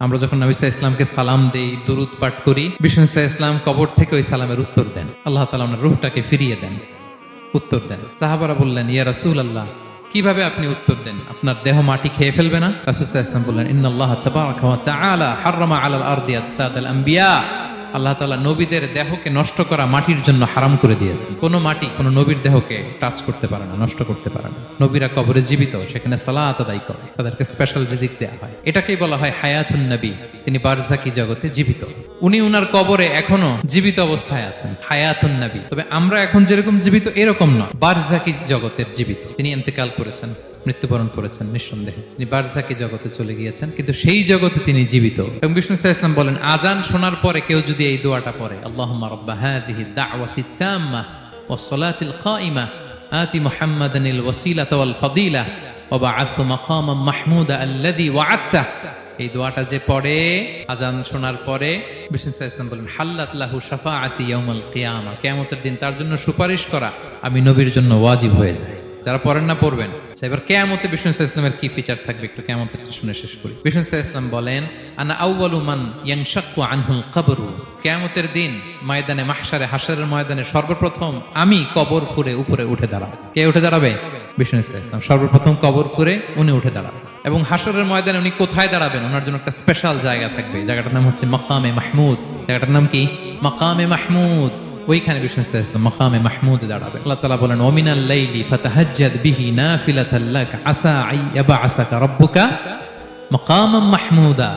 আমরা যখন নবী সাল্লাল্লাহু আলাইহি ইসলামকে সালাম দেই, দুরূদ পাঠ করি, বিষ্ণু সাল্লাল্লাহু আলাইহি ইসলাম কবর থেকে ওই সালামের উত্তর দেন। আল্লাহ তাআলা ওনার রূহটাকে ফিরিয়ে দেন, উত্তর দেন। সাহাবারা বললেন, ইয়া রাসূলুল্লাহ, কিভাবে আপনি উত্তর দেন? আপনার দেহ মাটি খেয়ে ফেলবে না? রাসূল সাল্লাল্লাহু আলাইহি ইসলাম বললেন, ইন্নাল্লাহ তাবারাকা ওয়া তাআলা হাররামা আলাল আরদি আজসাদাল আম্বিয়া। আল্লাহ তাআলা নবীদের দেহকে নষ্ট করা মাটির জন্য হারাম করে দিয়েছেন। কোনো মাটি কোনো নবীর দেহকে টাচ করতে পারে না, নষ্ট করতে পারে না। নবীরা কবরে জীবিত, সেখানে সালাত আদায় করে, তাদেরকে স্পেশাল রিজিক দেওয়া হয়। এটাকেই বলা হয় হায়াতুন নবী। তিনি বারজাকি জগতে জীবিত, উনি উনার কবরে এখনো জীবিত অবস্থায় আছেন, হায়াতুন নবী। তবে আমরা এখন যেরকম জীবিত এরকম নয়, বারজাকি জগতের জীবিত। তিনি ইন্তেকাল করেছেন, মৃত্যুবরণ করেছেন, নিঃসন্দেহে তিনি বারজাকি জগতে চলে গিয়েছেন, কিন্তু সেই জগতে তিনি জীবিত। এবং বিষ্ণু সাল্লাল্লাহু আলাইহি ইসলাম বলেন, আজান শোনার পরে কেউ যদি এই দোয়াটা পড়ে, আল্লাহুম্মা রাব্বা হাযিহি দাওয়াতিত তাম্মা ওয়াস সালাতিল কাইমা আতি মুহাম্মাদানিল ওয়াসিলাতা ওয়াল ফাদিলা ওয়া বা'আথহু মাকামান মাহমুদা আল্লাযী ওয়া'আদতা। এই দোয়াটা যে পড়ে আজান শোনার পরে, বিষ্ণু সাল্লাল্লাহু আলাইহি ইসলাম বলেন, হাল্লাত লাহু শাফাআতি ইয়াউমাল কিয়ামা, কিয়ামতের দিন তার জন্য সুপারিশ করা আমি নবীর জন্য ওয়াজিব হয়ে যায়। যারা পড়েন না পড়বেন। এবার কিয়ামতে বিষ্ণু সাল্লাল্লাহু আলাইহি ইসলামের কি ফিচার থাকবে একটু কিয়ামতেরটা শুনে শেষ করি। বিষ্ণু সাল্লাল্লাহু আলাইহি ইসলাম বলেন, আনা আউয়ালু মান ইয়ানশাক্কু আনহুল কবরু। কিয়ামতের দিন ময়দানে মাহশারে, হাশরের ময়দানে সর্বপ্রথম আমি কবর ফুঁড়ে উপরে উঠে দাঁড়াবো। কে উঠে দাঁড়াবে? বিষ্ণু সাল্লাল্লাহু আলাইহি ইসলাম সর্বপ্রথম কবর ফুঁড়ে উনি উঠে দাঁড়াবেন। এবং হাশরের ময়দানে উনি কোথায় দাঁড়াবেন? ওনার জন্য একটা স্পেশাল জায়গা থাকবে। জায়গাটার নাম হচ্ছে মাকামে মাহমুদ। জায়গাটার নাম কি? মাকামে মাহমুদ। ওইখানে বিষ্ণু সাল্লাল্লাহু আলাইহি ইসলাম মাকামে মাহমুদে দাঁড়াবেন। আল্লাহ তাআলা বলেন, ওয়া মিনাল লাইলি ফাতাহাজ্জাদ বিহি নাফিলাতাল লাক আসা আই ইয়াবআসাকা রাব্বুকা মাকামান মাহমুদা।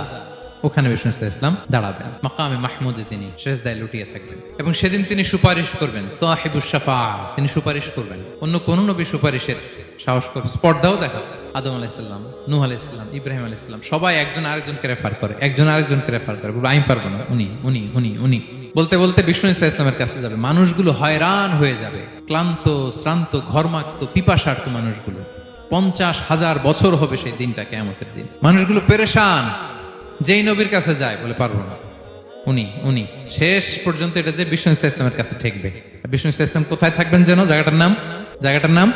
ওখানে বিষ্ণু সাল্লাল্লাহু আলাইহি ইসলাম দাঁড়াবেন, মাকামে মাহমুদে তিনি সিজদায় লুটিয়ে থাকবেন। এবং সেদিন তিনি সুপারিশ করবেন, সাহিবুশ শাফাআ, তিনি সুপারিশ করবেন। অন্য কোন নবী সুপারিশের সাহস করবে, স্পর্ধাও দেখা। আদম আলাইহিস সালাম, নূহ আলাইহিস সালাম, ইব্রাহিম আলাইহিস সালাম, সবাই একজন আরেকজনকে রেফার করে, একজন আরেকজনকে রেফার করে, বলে আমি পারবো না, উনি উনি উনি উনি বলতে বলতে বিষ্ণু সাল্লাল্লাহু আলাইহি ইসলামের কাছে যাবে। মানুষগুলো হয়রান হয়ে যাবে, ক্লান্ত শ্রান্ত ঘর্মাক্ত পিপাসার্ত মানুষগুলো। 50,000 বছর হবে সেই দিনটা, কিয়ামতের দিন। মানুষগুলো পেরেশান, যেই নবীর কাছে যায় বলে পারবো না, উনি উনি। শেষ পর্যন্ত এটা যে বিষ্ণু সাল্লাল্লাহু আলাইহি ইসলামের কাছে ঠেকবে। বিষ্ণু সাল্লাল্লাহু আলাইহি ইসলাম কোথায় থাকবেন যেন? জায়গাটার নাম